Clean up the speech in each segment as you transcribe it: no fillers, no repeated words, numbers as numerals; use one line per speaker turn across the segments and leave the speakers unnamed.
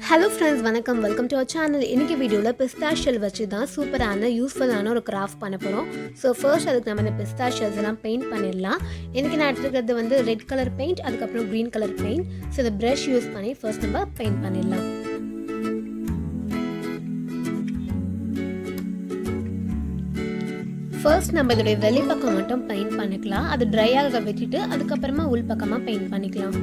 Hello friends, வணக்கம். Welcome to our channel. இன்னைக்கு வீடியோல பிஸ்தா ஷெல் வச்சு தான் சூப்பரான யூஸ்ஃபுல்லான ஒரு கிராஃப்ட் பண்ண போறோம். ஸோ ஃபர்ஸ்ட் அதுக்கு நம்ம இந்த பிஸ்தா ஷெல்ஸ் எல்லாம் பெயிண்ட் பண்ணிடலாம். இன்னைக்கு நான் எடுத்துக்கிறது வந்து ரெட் கலர் பெயிண்ட், அதுக்கப்புறம் க்ரீன் கலர் பெயிண்ட். ஸோ இந்த ப்ரஷ் யூஸ் பண்ணி ஃபர்ஸ்ட் நம்ம பெயிண்ட் பண்ணிடலாம். ஃபர்ஸ்ட் நம்ம இதோடைய வெளிப்பக்கம் மட்டும் பெயிண்ட் பண்ணிக்கலாம். அது ட்ரை ஆக விட்டுட்டு அதுக்கப்புறமா உள் பக்கமாக பெயிண்ட் பண்ணிக்கலாம்.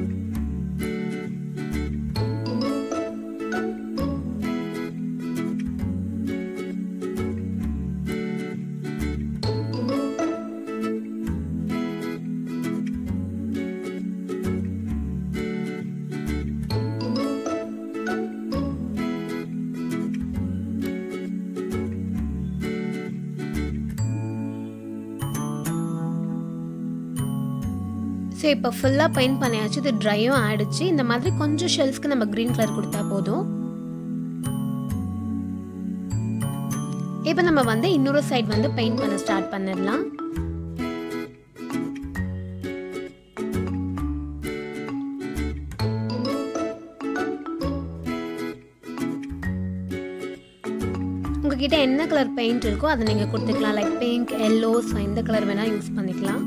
ஸோ இப்போ ஃபுல்லாக பெயிண்ட் பண்ணியாச்சு. இது ட்ரையும் ஆகிடுச்சு. இந்த மாதிரி கொஞ்சம் ஷெல்ஸ்க்கு நம்ம க்ரீன் கலர் கொடுத்தா போதும். இப்போ நம்ம வந்து இன்னொரு சைட் வந்து பெயிண்ட் பண்ண ஸ்டார்ட் பண்ணிடலாம். உங்ககிட்ட என்ன கலர் பெயிண்ட் இருக்கோ அதை நீங்கள் கொடுத்துக்கலாம். லைக் பிங்க், எல்லோ, ஸோ எந்த கலர் வேணால் யூஸ் பண்ணிக்கலாம்.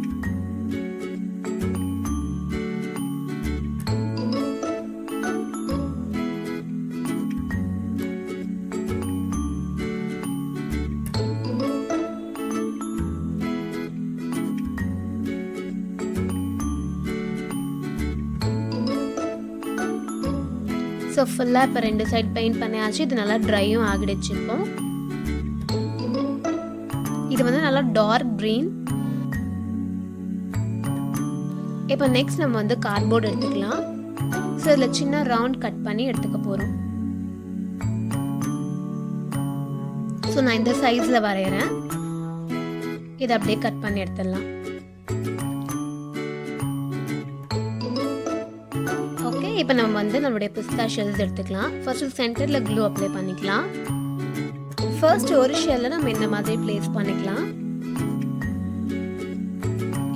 ஸோ ஃபுல்லாக இப்போ ரெண்டு சைட் பெயிண்ட் பண்ணியாச்சு. இது நல்லா ட்ரையும் ஆகிடுச்சு. இது வந்து நல்லா டார்க் க்ரீன். இப்போ நெக்ஸ்ட் நம்ம வந்து கார்ட்போர்டு எடுத்துக்கலாம். ஸோ இதில் சின்ன ரவுண்ட் கட் பண்ணி எடுத்துக்க போகிறோம். ஸோ நான் இந்த சைஸில் வரைகிறேன். இதை அப்படியே கட் பண்ணி எடுத்துடலாம். ஓகே, இப்போ நம்ம வந்து நம்மளுடைய பிஸ்தா ஷெல்ஸ் எடுத்துக்கலாம். ஃபர்ஸ்ட் சென்டரில் க்ளூ அப்ளை பண்ணிக்கலாம். ஃபர்ஸ்ட் ஒரு ஷெல்லை நம்ம இந்த மாதிரி பிளேஸ் பண்ணிக்கலாம்.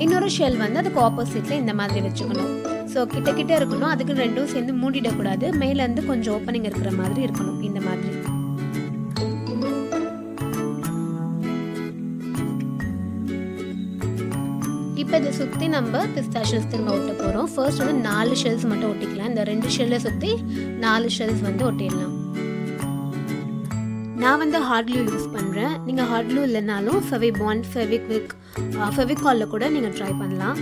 இன்னொரு ஷெல் வந்து அதுக்கு ஆப்போசிட்ல இந்த மாதிரி வச்சுக்கணும். ஸோ கிட்ட கிட்ட இருக்கணும். அதுக்கு ரெண்டும் சேர்ந்து மூடிடக்கூடாது. மேலேருந்து கொஞ்சம் ஓப்பனிங் இருக்கிற மாதிரி இருக்கணும். இந்த மாதிரி இப்போ இதை சுற்றி நம்ம பிஸ்தா ஷெல்ஸ் திரும்ப ஒட்ட போகிறோம். ஃபர்ஸ்ட் வந்து 4 ஷெல்ஸ் மட்டும் ஒட்டிக்கலாம். இந்த 2 ஷெல்லை சுற்றி 4 ஷெல்ஸ் வந்து ஒட்டிடலாம். நான் வந்து ஹார்ட் க்ளூ யூஸ் பண்ணுறேன். நீங்கள் ஹார்ட் க்ளூ இல்லைனாலும் ஃபெவிபாண்ட், ஃபெவிக்விக், ஃபெவிகாலில் கூட நீங்கள் ட்ரை பண்ணலாம்.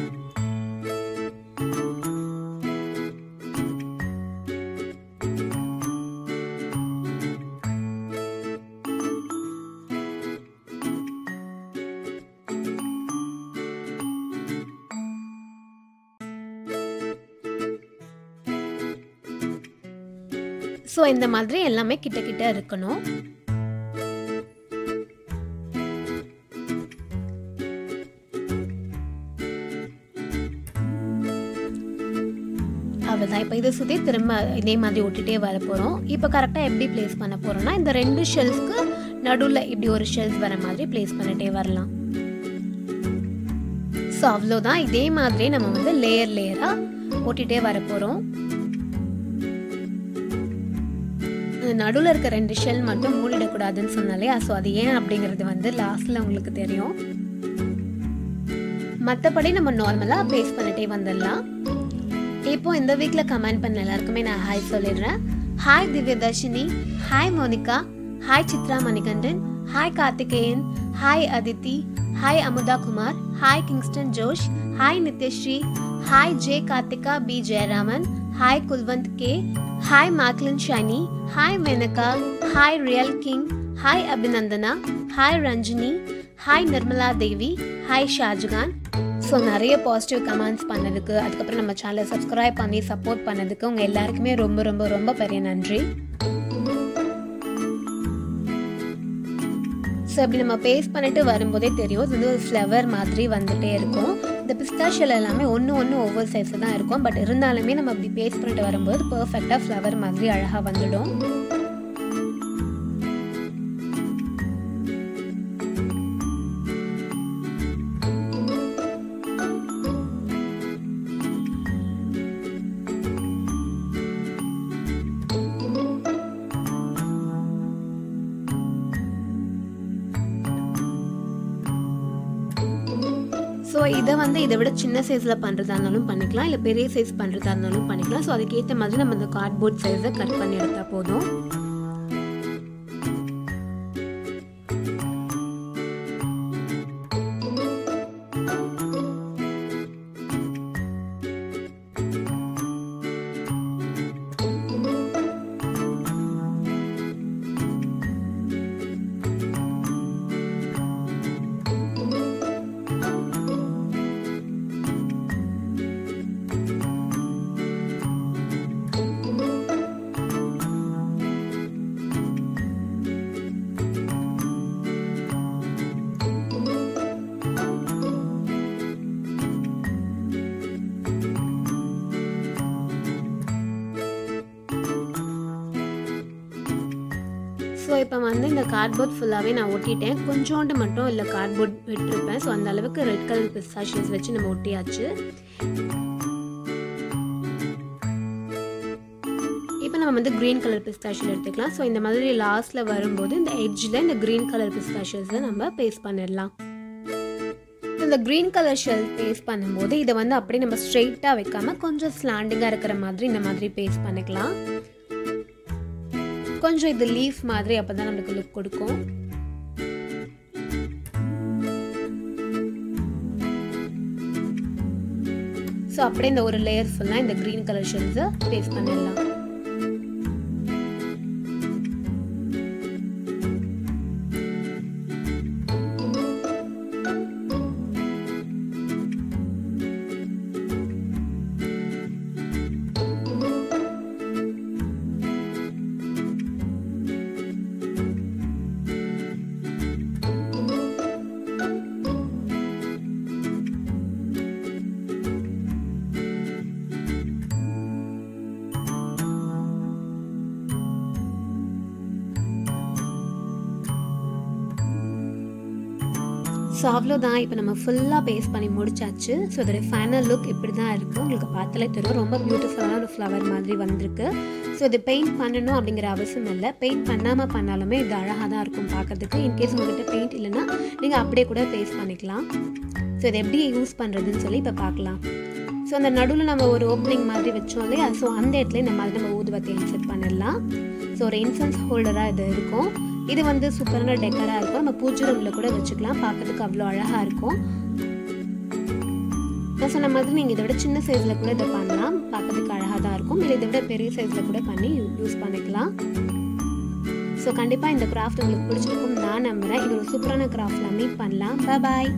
ஸோ இந்த மாதிரி எல்லாமே கிட்ட கிட்ட இருக்கணும். அவ்வளோதான். இப்போ இதை சுற்றி திரும்ப இதே மாதிரி ஒட்டிகிட்டே வர போகிறோம். இப்போ கரெக்டாக எப்படி பிளேஸ் பண்ண போகிறோம்னா, இந்த 2 ஷெல்ஸ்க்கு நடுவில் இப்படி ஒரு ஷெல்ஸ் வர மாதிரி பிளேஸ் பண்ணிகிட்டே வரலாம். ஸோ அவ்வளோதான். இதே மாதிரி நம்ம வந்து லேயர் லேயராக ஒட்டிகிட்டே வர போகிறோம். நடுவில் இருக்க 2 ஷெல் மட்டும் மூடிடக்கூடாதுன்னு சொன்னாலே, ஸோ அது ஏன் அப்படிங்கிறது வந்து லாஸ்ட்டில் உங்களுக்கு தெரியும். மற்றபடி நம்ம நார்மலாக பேஸ்ட் பண்ணிட்டே வந்துடலாம். இப்போ இந்த வீக்கில் கமெண்ட் பண்ண எல்லாருக்குமே நான் ஹாய் சொல்லிடுறேன். Hi Dhivyadharshini, hi Monica, hi Chitra Manikandan, hi Karthikeyan, hi Aditi, hi Amudha Kumar, hi Kingston Josh, hi Nithyasri, hi J Karthika P Jayaraman, hi Kulwant K, hi Maclin Shiny, hi Menaka, hi real king, hi Abhinandana, hi Ranjini, hi Nirmala Devi, hi Shahjahan. So நிறைய பாசிட்டிவ் கமெண்ட்ஸ் பண்ணதுக்கு, அதுக்கப்புறம் நம்ம சேனலை subscribe பண்ணி support பண்ணதுக்கு உங்கள் எல்லாருக்குமே ரொம்ப ரொம்ப ரொம்ப பெரிய நன்றி. ஸோ அப்படி நம்ம பேஸ்ட் பண்ணிட்டு வரும்போதே தெரியும், இது வந்து ஒரு ஃப்ளவர் மாதிரி வந்துட்டே இருக்கும். இந்த பிஸ்தா ஷெல் எல்லாமே ஒன்று ஒவ்வொரு சைஸில் தான் இருக்கும். பட் இருந்தாலுமே நம்ம அப்படி பேஸ்ட் பண்ணிட்டு வரும்போது பர்ஃபெக்டாக ஃப்ளவர் மாதிரி அழகாக வந்துடும். இதை வந்து இதை விட சின்ன சைஸில் பண்ணுறதா இருந்தாலும் பண்ணிக்கலாம், இல்லை பெரிய சைஸ் பண்ணுறதா இருந்தாலும் பண்ணிக்கலாம். ஸோ அதுக்கேற்ற மாதிரி நம்ம இந்த கார்ட்போர்ட் சைஸை கட் பண்ணி எடுத்தால் போதும். ஸோ இப்போ வந்து இந்த கார்ட்போர்ட் ஃபுல்லாகவே நான் ஒட்டிட்டேன். கொஞ்சோண்டு மட்டும் இல்லை கார்ட்போர்ட் விட்டுருப்பேன். ஸோ அந்த அளவுக்கு ரெட் கலர் பிஸ்தாஷியஸ் வச்சு நம்ம ஒட்டியாச்சு. இப்போ நம்ம வந்து க்ரீன் கலர் பிஸ்தாஷியல் எடுத்துக்கலாம். ஸோ இந்த மாதிரி லாஸ்ட்டில் வரும்போது இந்த எட்ஜில் இந்த க்ரீன் கலர் பிஸ்தாஷியஸை நம்ம பேஸ்ட் பண்ணிடலாம். இந்த க்ரீன் கலர் ஷெல் பேஸ்ட் பண்ணும்போது இதை வந்து அப்படியே நம்ம ஸ்ட்ரெயிட்டாக வைக்காமல் கொஞ்சம் ஸ்லாண்டிங்காக இருக்கிற மாதிரி இந்த மாதிரி பேஸ்ட் பண்ணிக்கலாம். கொஞ்சம் இது லீஃப் மாதிரி, அப்பதான் நமக்கு லுக் கொடுக்கும். ஸோ அப்படியே இந்த ஒரு லேயர் ஃபுல்லாக இந்த க்ரீன் கலர் ஷெல்ஸை பேஸ்ட் பண்ணிடலாம். ஸோ அவ்வளோதான். இப்போ நம்ம ஃபுல்லாக பேஸ்ட் பண்ணி முடிச்சாச்சு. ஸோ அதோடைய ஃபைனல் லுக் இப்படி தான் இருக்குது. உங்களுக்கு பார்த்தாலே தெரியும், ரொம்ப பியூட்டிஃபுல்லான ஒரு ஃப்ளவர் மாதிரி வந்திருக்கு. ஸோ இது பெயிண்ட் பண்ணணும் அப்படிங்கிற அவசியம் இல்லை. பெயிண்ட் பண்ணாமல் பண்ணாலுமே இது அழகாக தான் இருக்கும் பார்க்கறதுக்கு. இன்கேஸ் உங்கள்கிட்ட பெயிண்ட் இல்லைன்னா நீங்கள் அப்படியே கூட பேஸ்ட் பண்ணிக்கலாம். ஸோ இதை எப்படி யூஸ் பண்ணுறதுன்னு சொல்லி இப்போ பார்க்கலாம். ஸோ அந்த நடுவில் நம்ம ஒரு ஓப்பனிங் மாதிரி வச்சோம் இல்லையா, ஸோ அந்த இடத்துல இந்த மாதிரி நம்ம ஊதுவத்தி இன்செர்ட் பண்ணிடலாம். ஸோ ஒரு இன்சென்ஸ் ஹோல்டராக இது இருக்கும். இது வந்து சூப்பரான டெக்கராக இருக்கும். நம்ம பூஜை ரூமில் கூட வச்சுக்கலாம். பார்க்கறதுக்கு அவ்வளோ அழகாக இருக்கும். நான் சொன்ன மாதிரி நீங்கள் இதை விட சின்ன சைஸில் கூட இதை பண்ணலாம். பார்க்கறதுக்கு அழகாக தான் இருக்கும். இல்லை இதை விட பெரிய சைஸில் கூட பண்ணி யூஸ் பண்ணிக்கலாம். ஸோ கண்டிப்பாக இந்த கிராஃப்ட் உங்களுக்கு பிடிச்சிருக்கும் நான் நம்புகிறேன். இது ஒரு சூப்பரான கிராஃப்டில் மீட் பண்ணலாம். பாய்.